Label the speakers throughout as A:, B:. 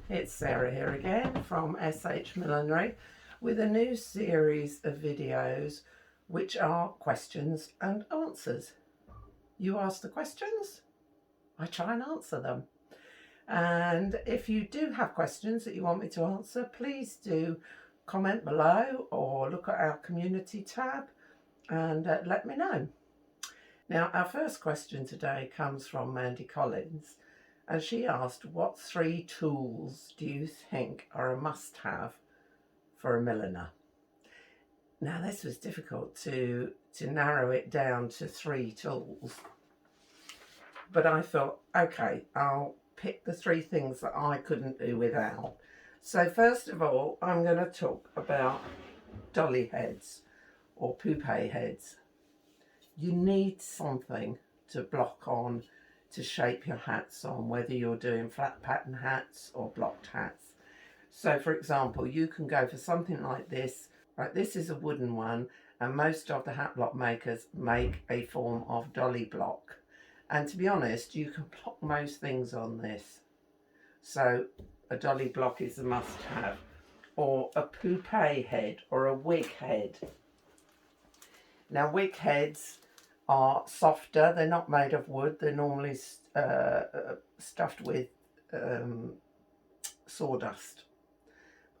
A: It's Sarah here again from SH Millinery with a new series of videos which are questions and answers. You ask the questions, I try and answer them. And if you do have questions that you want me to answer, please do comment below or look at our community tab and let me know. Now, our first question today comes from Mandy Collins, and she asked, what 3 tools do you think are a must-have for a milliner? Now, this was difficult to narrow it down to 3 tools, but I thought, okay, I'll pick the 3 things that I couldn't do without. So first of all, I'm going to talk about dolly heads or poupée heads. You need something to block on, to shape your hats on, whether you're doing flat pattern hats or blocked hats. So for example, you can go for something like this. Right, this is a wooden one, and most of the hat block makers make a form of dolly block. And to be honest, you can block most things on this. So a dolly block is a must-have, or a poupée head or a wig head. Now wig heads are softer, they're not made of wood, they're normally stuffed with sawdust,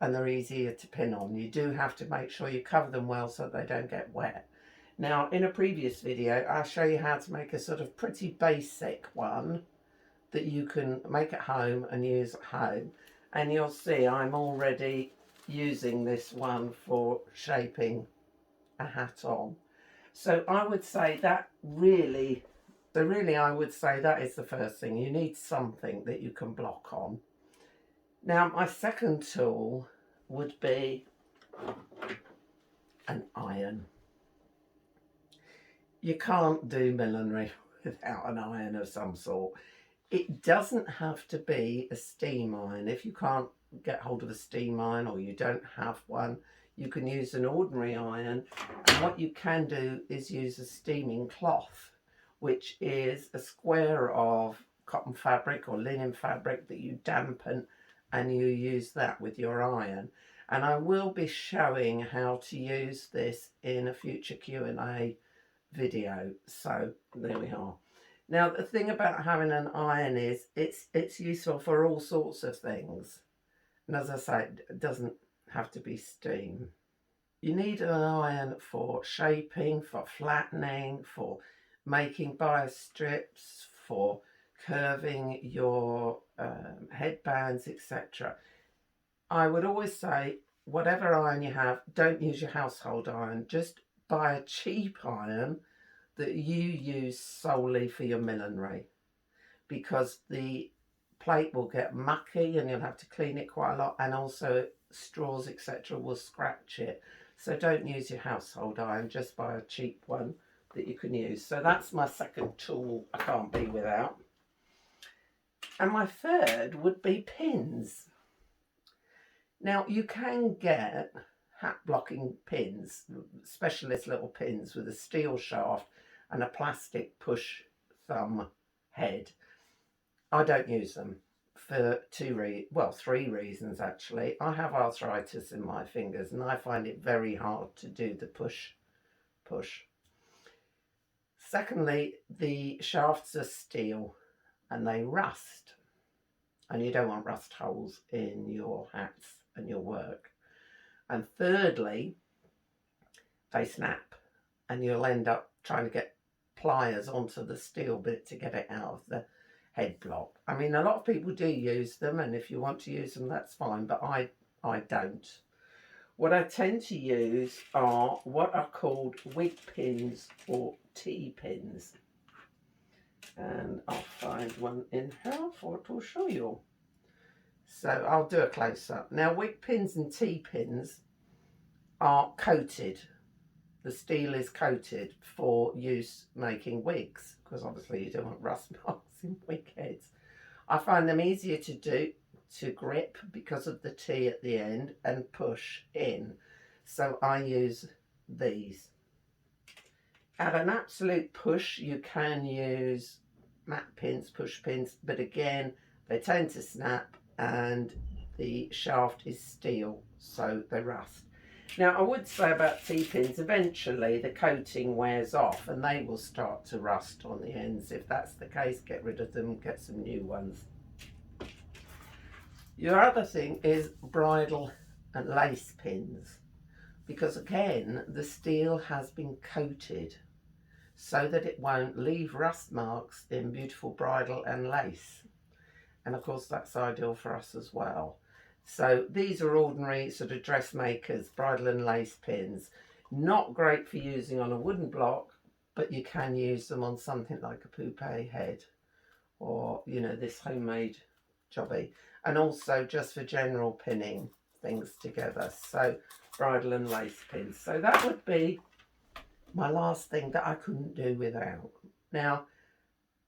A: and they're easier to pin on. You do have to make sure you cover them well so they don't get wet. Now in a previous video I'll show you how to make a sort of pretty basic one that you can make at home and use at home, and you'll see I'm already using this one for shaping a hat on. So I would say that really I would say that is the first thing. You need something that you can block on. Now my second tool would be an iron. You can't do millinery without an iron of some sort. It doesn't have to be a steam iron. If you can't get hold of a steam iron or you don't have one, you can use an ordinary iron, and what you can do is use a steaming cloth, which is a square of cotton fabric or linen fabric that you dampen, and you use that with your iron. And I will be showing how to use this in a future Q&A video. So there we are. Now the thing about having an iron is it's useful for all sorts of things. And as I say, it doesn't have to be steam. You need an iron for shaping, for flattening, for making bias strips, for curving your headbands, etc. I would always say, whatever iron you have, don't use your household iron. Just buy a cheap iron that you use solely for your millinery, because the plate will get mucky and you'll have to clean it quite a lot, and also straws etc will scratch it. So don't use your household iron, just buy a cheap one that you can use. So that's my second tool I can't be without. And my third would be pins. Now you can get hat blocking pins, specialist little pins with a steel shaft and a plastic push thumb head. I don't use them for 3 reasons actually. I have arthritis in my fingers and I find it very hard to do the push. Secondly, the shafts are steel and they rust, and you don't want rust holes in your hats and your work. And thirdly, they snap and you'll end up trying to get pliers onto the steel bit to get it out of the head block. I mean, a lot of people do use them, and if you want to use them, that's fine, but I don't. What I tend to use are what are called wig pins or T-pins. And I'll find one in here for to show you. So I'll do a close-up. Now, wig pins and T-pins are coated. The steel is coated for use making wigs, because obviously you don't want rust marks in wig heads. I find them easier to grip because of the T at the end and push in. So I use these. At an absolute push, you can use mat pins, push pins, but again, they tend to snap and the shaft is steel, so they rust. Now I would say about T-pins, eventually the coating wears off and they will start to rust on the ends. If that's the case, get rid of them, get some new ones. Your other thing is bridle and lace pins, because again the steel has been coated so that it won't leave rust marks in beautiful bridle and lace. And of course that's ideal for us as well. So these are ordinary sort of dressmakers bridle and lace pins. Not great for using on a wooden block, but you can use them on something like a poupée head, or you know, this homemade jobby, and also just for general pinning things together. So bridle and lace pins. So that would be my last thing that I couldn't do without. Now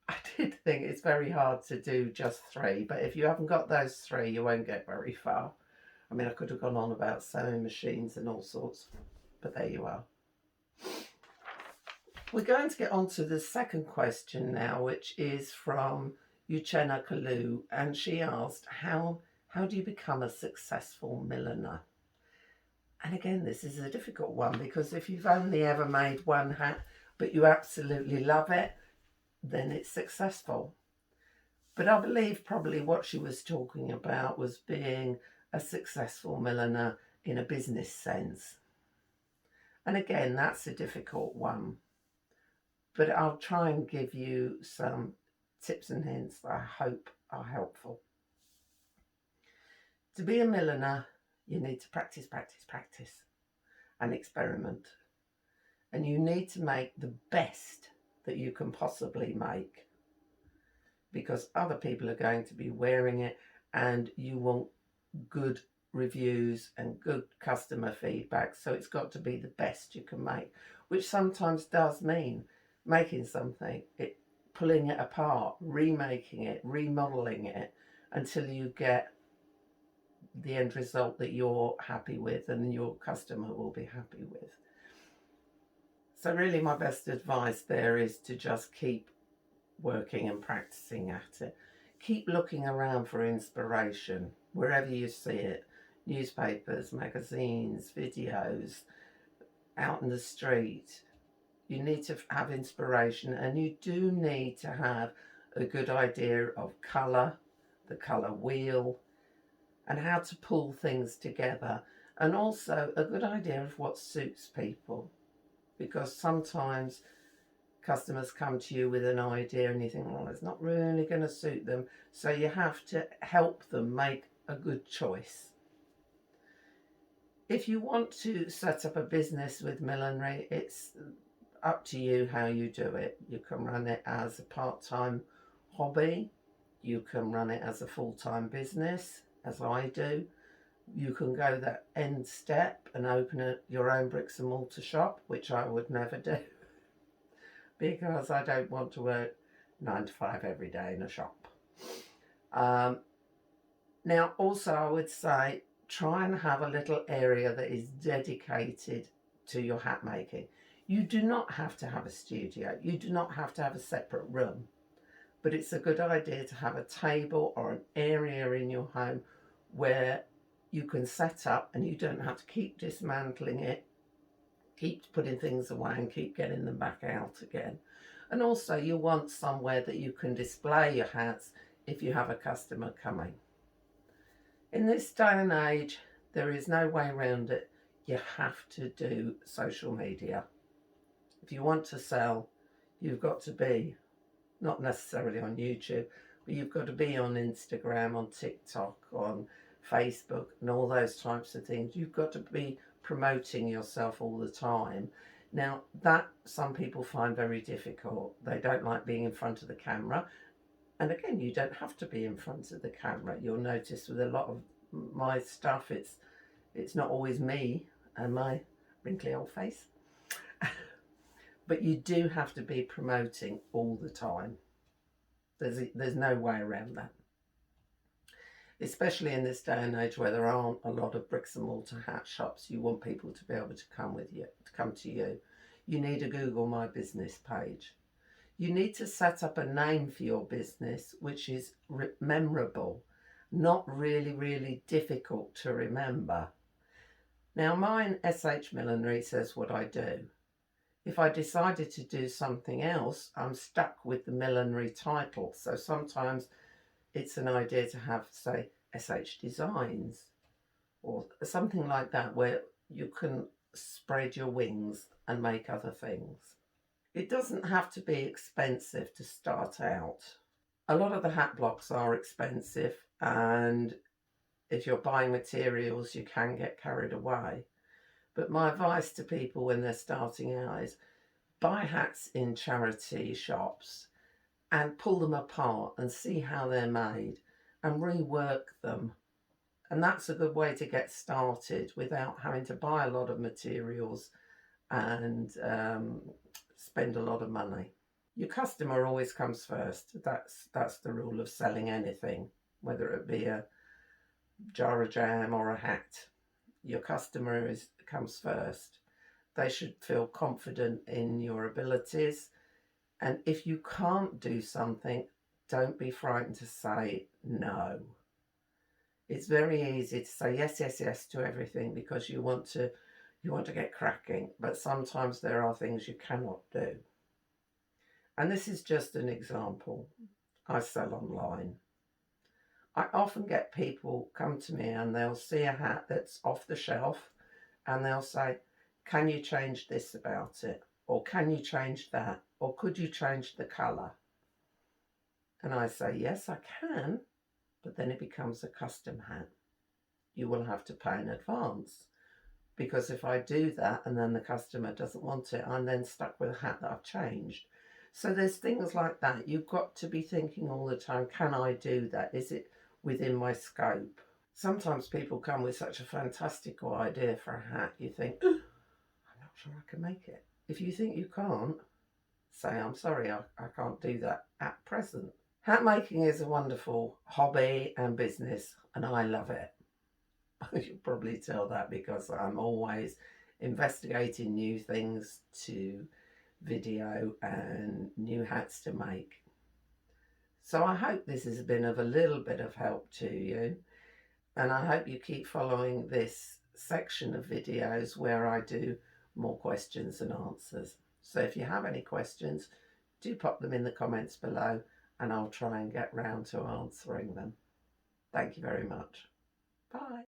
A: I did think it's very hard to do just 3, but if you haven't got those 3, you won't get very far. I mean, I could have gone on about sewing machines and all sorts, but there you are. We're going to get on to the second question now, which is from Uchenna Kalu, and she asked, how do you become a successful milliner? And again, this is a difficult one, because if you've only ever made one hat, but you absolutely love it, then it's successful. But I believe probably what she was talking about was being a successful milliner in a business sense. And again, that's a difficult one. But I'll try and give you some tips and hints that I hope are helpful. To be a milliner, you need to practice, practice, practice and experiment. And you need to make the best that you can possibly make, because other people are going to be wearing it and you want good reviews and good customer feedback. So it's got to be the best you can make, which sometimes does mean making something, pulling it apart, remaking it, remodeling it until you get the end result that you're happy with and your customer will be happy with. So really my best advice there is to just keep working and practicing at it. Keep looking around for inspiration wherever you see it. Newspapers, magazines, videos, out in the street. You need to have inspiration, and you do need to have a good idea of colour, the colour wheel, and how to pull things together, and also a good idea of what suits people, because sometimes customers come to you with an idea and you think, well, it's not really going to suit them, so you have to help them make a good choice. If you want to set up a business with millinery, it's up to you how you do it. You can run it as a part-time hobby, you can run it as a full-time business, as I do. You can go that end step and open your own bricks and mortar shop, which I would never do because I don't want to work 9 to 5 every day in a shop. Now also I would say try and have a little area that is dedicated to your hat making. You do not have to have a studio, you do not have to have a separate room, but it's a good idea to have a table or an area in your home where you can set up and you don't have to keep dismantling it, keep putting things away and keep getting them back out again. And also you want somewhere that you can display your hats if you have a customer coming. In this day and age, there is no way around it. You have to do social media. If you want to sell, you've got to be, not necessarily on YouTube, but you've got to be on Instagram, on TikTok, on Facebook and all those types of things. You've got to be promoting yourself all the time. Now that some people find very difficult. They don't like being in front of the camera. And again, you don't have to be in front of the camera. You'll notice with a lot of my stuff, it's not always me and my wrinkly old face. But you do have to be promoting all the time. There's no way around that. Especially in this day and age where there aren't a lot of bricks and mortar hat shops, you want people to be able to come to you. You need a Google My Business page. You need to set up a name for your business which is memorable. not really difficult to remember. Now mine, SH Millinery, says what I do. If I decided to do something else, I'm stuck with the millinery title. So sometimes it's an idea to have, say, SH Designs or something like that, where you can spread your wings and make other things. It doesn't have to be expensive to start out. A lot of the hat blocks are expensive, and if you're buying materials, you can get carried away. But my advice to people when they're starting out is buy hats in charity shops and pull them apart and see how they're made and rework them. And that's a good way to get started without having to buy a lot of materials and spend a lot of money. Your customer always comes first. That's the rule of selling anything, whether it be a jar of jam or a hat. Your customer comes first. They should feel confident in your abilities. And if you can't do something, don't be frightened to say no. It's very easy to say yes to everything because you want to get cracking, but sometimes there are things you cannot do. And this is just an example. I sell online. I often get people come to me and they'll see a hat that's off the shelf and they'll say, can you change this about it? Or can you change that? Or could you change the colour? And I say, yes, I can, but then it becomes a custom hat. You will have to pay in advance. Because if I do that and then the customer doesn't want it, I'm then stuck with a hat that I've changed. So there's things like that. You've got to be thinking all the time, can I do that? Is it within my scope? Sometimes people come with such a fantastical idea for a hat, you think, I'm not sure I can make it. If you think you can't, say, I'm sorry, I can't do that at present. Hat making is a wonderful hobby and business, and I love it. You'll probably tell that because I'm always investigating new things to video and new hats to make. So I hope this has been of a little bit of help to you, and I hope you keep following this section of videos where I do more questions and answers. So if you have any questions, do pop them in the comments below and I'll try and get round to answering them. Thank you very much. Bye.